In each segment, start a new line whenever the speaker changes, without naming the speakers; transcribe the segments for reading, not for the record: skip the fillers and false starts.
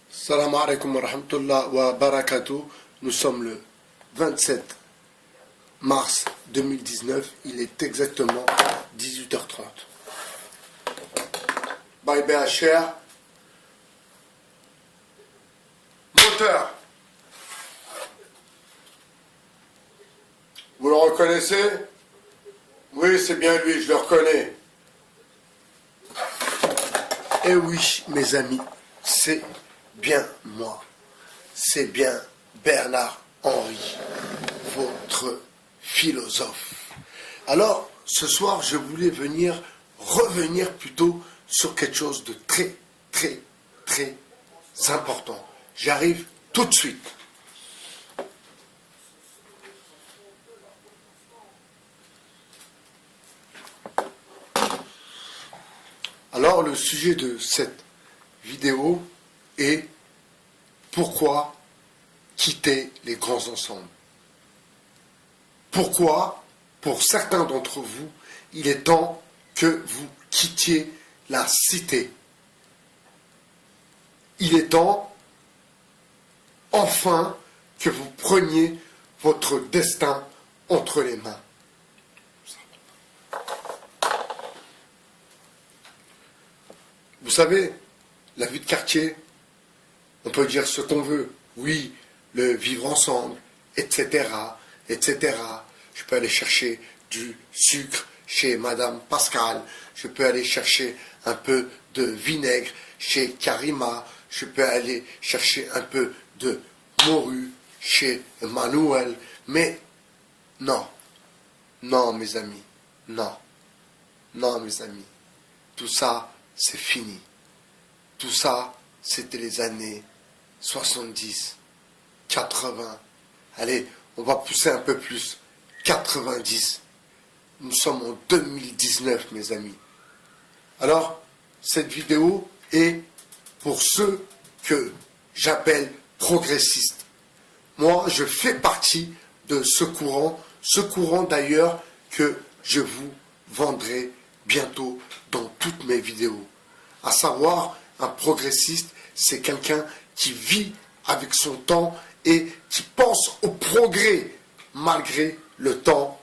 Salam alaikum wa rahmatullah wa barakatuh. Nous sommes le 27 mars 2019. Il est exactement 18h30. Bye BHR. Moteur. Vous le reconnaissez? Oui, c'est bien lui, je le reconnais. Eh oui, mes amis, c'est bien moi. C'est bien Bernard-Henri, votre philosophe. Alors, ce soir, je voulais revenir plutôt sur quelque chose de très, très, très important. J'arrive tout de suite. Alors, le sujet de cette vidéo est pourquoi quitter les grands ensembles? Pourquoi, pour certains d'entre vous, il est temps que vous quittiez la cité? Il est temps, enfin, que vous preniez votre destin entre les mains. Vous savez, la vie de quartier, on peut dire ce qu'on veut. Oui, le vivre ensemble, etc., etc. Je peux aller chercher du sucre chez Madame Pascal. Je peux aller chercher un peu de vinaigre chez Karima. Je peux aller chercher un peu de morue chez Manuel. Mais non, non mes amis, non, non mes amis. Tout ça, c'est fini. Tout ça, c'était les années 70, 80. Allez, on va pousser un peu plus. 90. Nous sommes en 2019, mes amis. Alors, cette vidéo est pour ceux que j'appelle progressistes. Moi, je fais partie de ce courant d'ailleurs que je vous vendrai bientôt dans toutes mes vidéos. À savoir, un progressiste, c'est quelqu'un qui vit avec son temps et qui pense au progrès malgré le temps,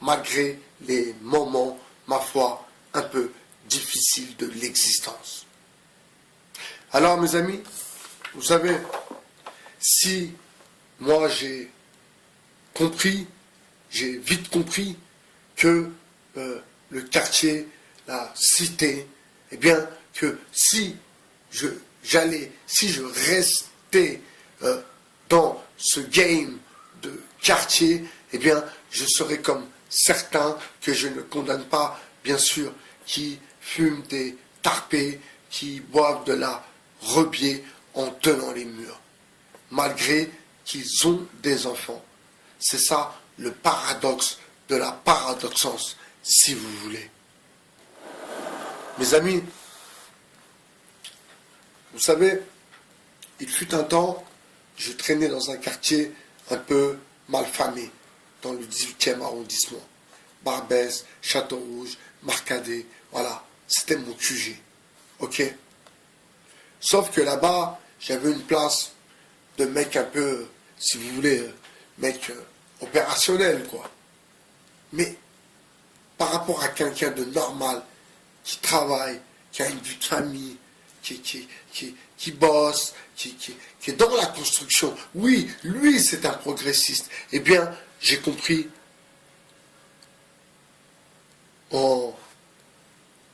malgré les moments, ma foi, un peu difficiles de l'existence. Alors mes amis, vous savez, si moi j'ai vite compris que le quartier, la cité, eh bien que si je restais dans ce game de quartier, eh bien, je serais comme certains que je ne condamne pas, bien sûr, qui fument des tarpés, qui boivent de la rebier en tenant les murs, malgré qu'ils ont des enfants. C'est ça le paradoxe de la paradoxence, si vous voulez. Mes amis, vous savez, il fut un temps, je traînais dans un quartier un peu malfamé, dans le 18e arrondissement. Barbès, Château-Rouge, Marcadet, voilà, c'était mon QG. Ok? Sauf que là-bas, j'avais une place de mec un peu, si vous voulez, mec opérationnel, quoi. Mais par rapport à quelqu'un de normal, qui travaille, qui a une vie de famille, qui bosse, qui est dans la construction. Oui, lui, c'est un progressiste. Eh bien, j'ai compris, en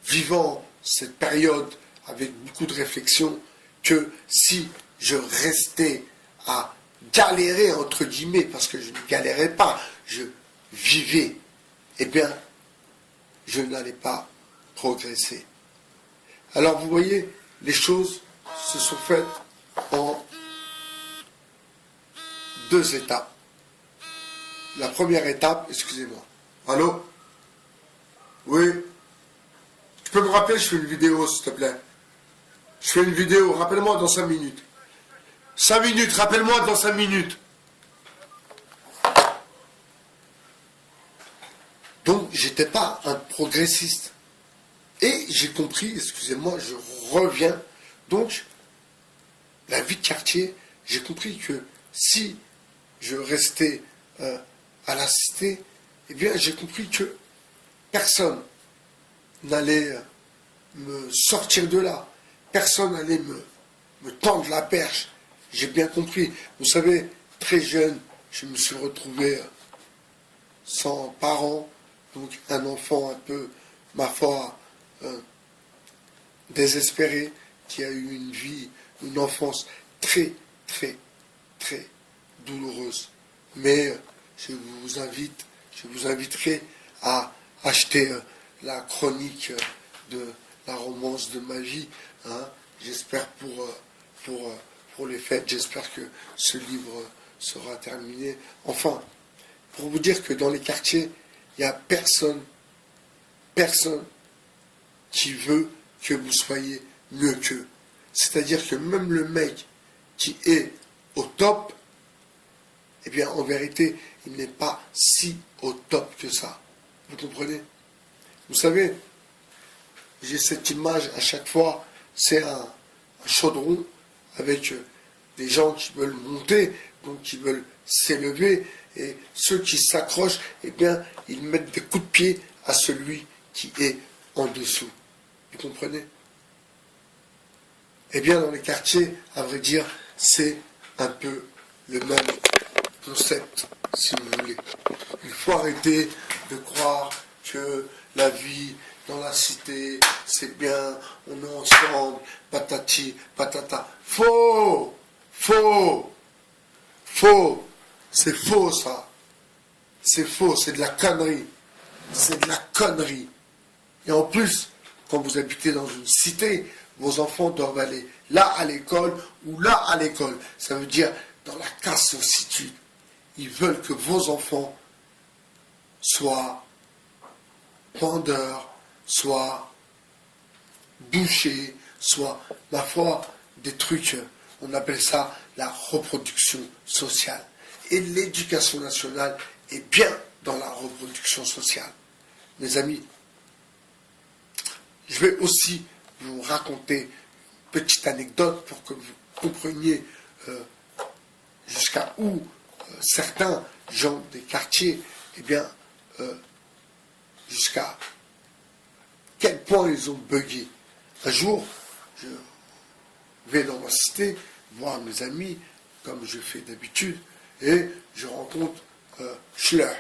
vivant cette période avec beaucoup de réflexion, que si je restais à galérer, entre guillemets, parce que je ne galérais pas, je vivais, eh bien, je n'allais pas progresser. Alors, vous voyez, les choses se sont faites en 2 étapes. La première étape, excusez-moi. Allô? Oui? Tu peux me rappeler, je fais une vidéo, s'il te plaît. Je fais une vidéo, rappelle-moi dans 5 minutes. 5 minutes, rappelle-moi dans 5 minutes. Donc, j'étais pas un progressiste. Et j'ai compris, excusez-moi, je reviens. Donc, la vie de quartier, j'ai compris que si je restais à la cité, eh bien j'ai compris que personne n'allait me sortir de là. Personne n'allait me tendre la perche. J'ai bien compris. Vous savez, très jeune, je me suis retrouvé sans parents, donc un enfant un peu, ma foi, désespéré, qui a eu une vie, une enfance très, très, très douloureuse. Mais je vous inviterai à acheter la chronique de la romance de ma vie. Hein. J'espère pour les fêtes, j'espère que ce livre sera terminé. Enfin, pour vous dire que dans les quartiers, il n'y a personne qui veut que vous soyez mieux qu'eux. C'est-à-dire que même le mec qui est au top, eh bien, en vérité, il n'est pas si au top que ça. Vous comprenez? Vous savez, j'ai cette image à chaque fois, c'est un chaudron avec des gens qui veulent monter, donc qui veulent s'élever, et ceux qui s'accrochent, eh bien, ils mettent des coups de pied à celui qui est en dessous. Vous comprenez? Eh bien, dans les quartiers, à vrai dire, c'est un peu le même concept, si vous voulez. Il faut arrêter de croire que la vie dans la cité, c'est bien, on est ensemble, patati, patata. Faux! Faux! Faux! C'est faux, ça. C'est faux, c'est de la connerie. C'est de la connerie. Et en plus, quand vous habitez dans une cité, vos enfants doivent aller là à l'école ou là à l'école. Ça veut dire dans la casse-situde. Ils veulent que vos enfants soient vendeurs, soient bouchers, soient, ma foi, des trucs, on appelle ça la reproduction sociale. Et l'éducation nationale est bien dans la reproduction sociale. Mes amis, je vais aussi vous raconter une petite anecdote pour que vous compreniez jusqu'à où certains gens des quartiers, eh bien, jusqu'à quel point ils ont bugué. Un jour, je vais dans ma cité voir mes amis, comme je fais d'habitude, et je rencontre Schler.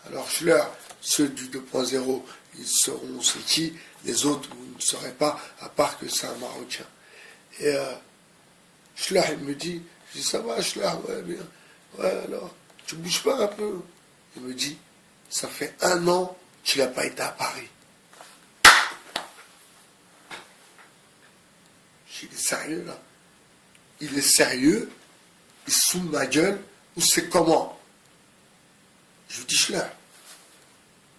Alors Schler, ceux du 2.0, ils sauront c'est qui, les autres, vous ne saurez pas, à part que c'est un Marocain. Et Schler, il me dit, je dis, ça va Schler, ouais, bien. Ouais, alors, tu bouges pas un peu? Il me dit, ça fait 1 an que tu n'as pas été à Paris. Il est sérieux, là? Il est sérieux? Il se fout de ma gueule? Ou c'est comment? Je lui dis, Schler,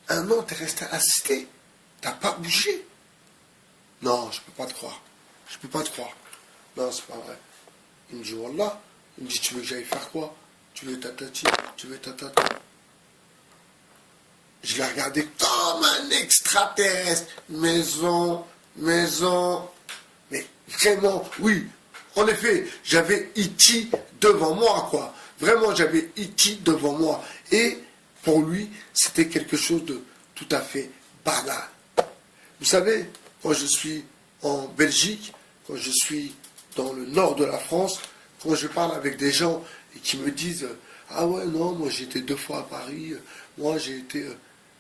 1 an, t'es resté à la cité? T'as pas bougé? Non, je peux pas te croire. Je peux pas te croire. Non, c'est pas vrai. Il me dit, Wallah. Il me dit, tu veux que j'aille faire quoi? Tu veux tatati? Tu veux tatata? Je l'ai regardé comme un extraterrestre. Maison, maison. Mais vraiment, oui. En effet, j'avais E.T. devant moi, quoi. Vraiment, j'avais E.T. devant moi. Et pour lui, c'était quelque chose de tout à fait banal. Vous savez, quand je suis en Belgique, quand je suis dans le nord de la France, quand je parle avec des gens et qui me disent « Ah ouais, non, moi j'ai été 2 fois à Paris, moi j'ai été...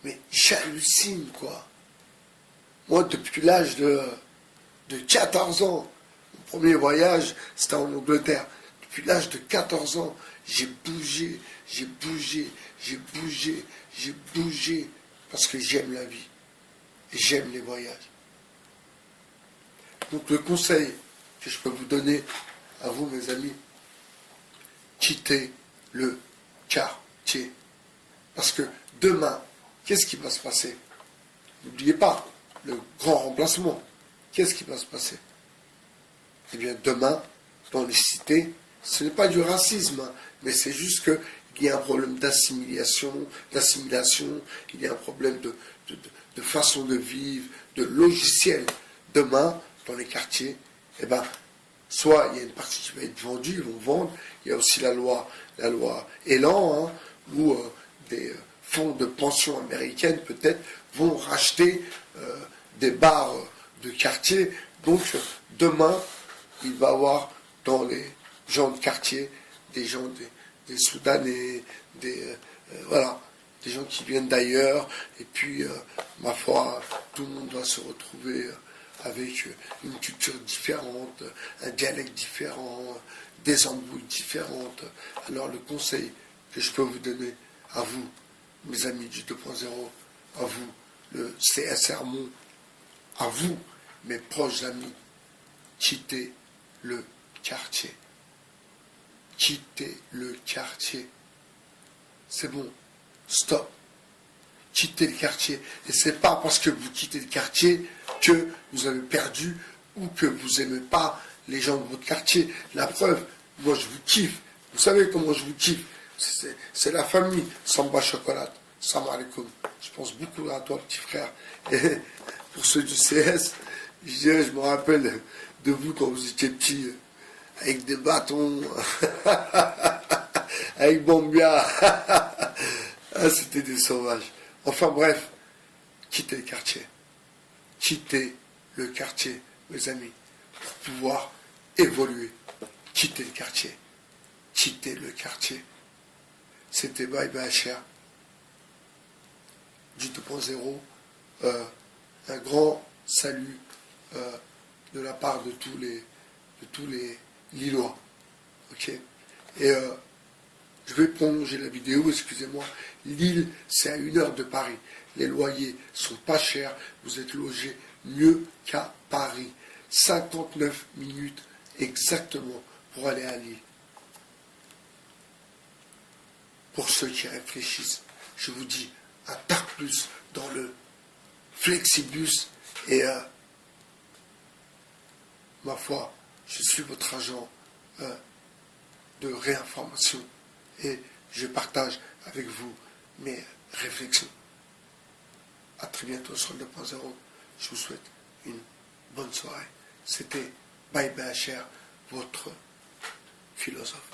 Mais j'hallucine, quoi. Moi, depuis l'âge de 14 ans, mon premier voyage, c'était en Angleterre. Depuis l'âge de 14 ans, j'ai bougé, j'ai bougé, j'ai bougé, j'ai bougé, parce que j'aime la vie. Et j'aime les voyages. Donc le conseil que je peux vous donner à vous, mes amis, quittez le quartier. Parce que demain, qu'est-ce qui va se passer? N'oubliez pas, le grand remplacement. Qu'est-ce qui va se passer? Eh bien, demain, dans les cités, ce n'est pas du racisme, hein, mais c'est juste qu'il y a un problème d'assimilation, il y a un problème de façon de vivre, de logiciel. Demain, dans les quartiers, eh ben, soit il y a une partie qui va être vendue, ils vont vendre. Il y a aussi la loi Elan, hein, où des fonds de pension américaines peut-être vont racheter des bars de quartier. Donc demain, il va y avoir dans les gens de quartier des gens, des Soudanais, voilà, des gens qui viennent d'ailleurs. Et puis, ma foi, tout le monde doit se retrouver avec une culture différente, un dialecte différent, des embrouilles différentes. Alors le conseil que je peux vous donner à vous, mes amis du 2.0, à vous, le CSR Mont, à vous, mes proches amis, quittez le quartier. Quittez le quartier. C'est bon. Stop. Quittez le quartier. Et c'est pas parce que vous quittez le quartier que vous avez perdu ou que vous n'aimez pas les gens de votre quartier. La preuve, moi je vous kiffe. Vous savez comment je vous kiffe? C'est la famille. Samba Chocolat. Salam alaikum. Je pense beaucoup à toi, petit frère. Et pour ceux du CS, je me rappelle de vous quand vous étiez petit, avec des bâtons, avec Bambia. Ah, c'était des sauvages. Enfin bref, quittez le quartier. Quittez le quartier, mes amis, pour pouvoir évoluer. Quittez le quartier. Quittez le quartier. C'était Bye Bye HR du 2.0. Un grand salut de la part de tous les Lillois. Ok. Et je vais prolonger la vidéo, excusez-moi. Lille, c'est à 1 heure de Paris. Les loyers sont pas chers. Vous êtes logé mieux qu'à Paris. 59 minutes exactement pour aller à Lille. Pour ceux qui réfléchissent, je vous dis un tas plus dans le Flexibus et ma foi, je suis votre agent de réinformation et je partage avec vous mes réflexions. À très bientôt sur le 2.0. Je vous souhaite une bonne soirée. C'était Bye Bye HR, votre philosophe.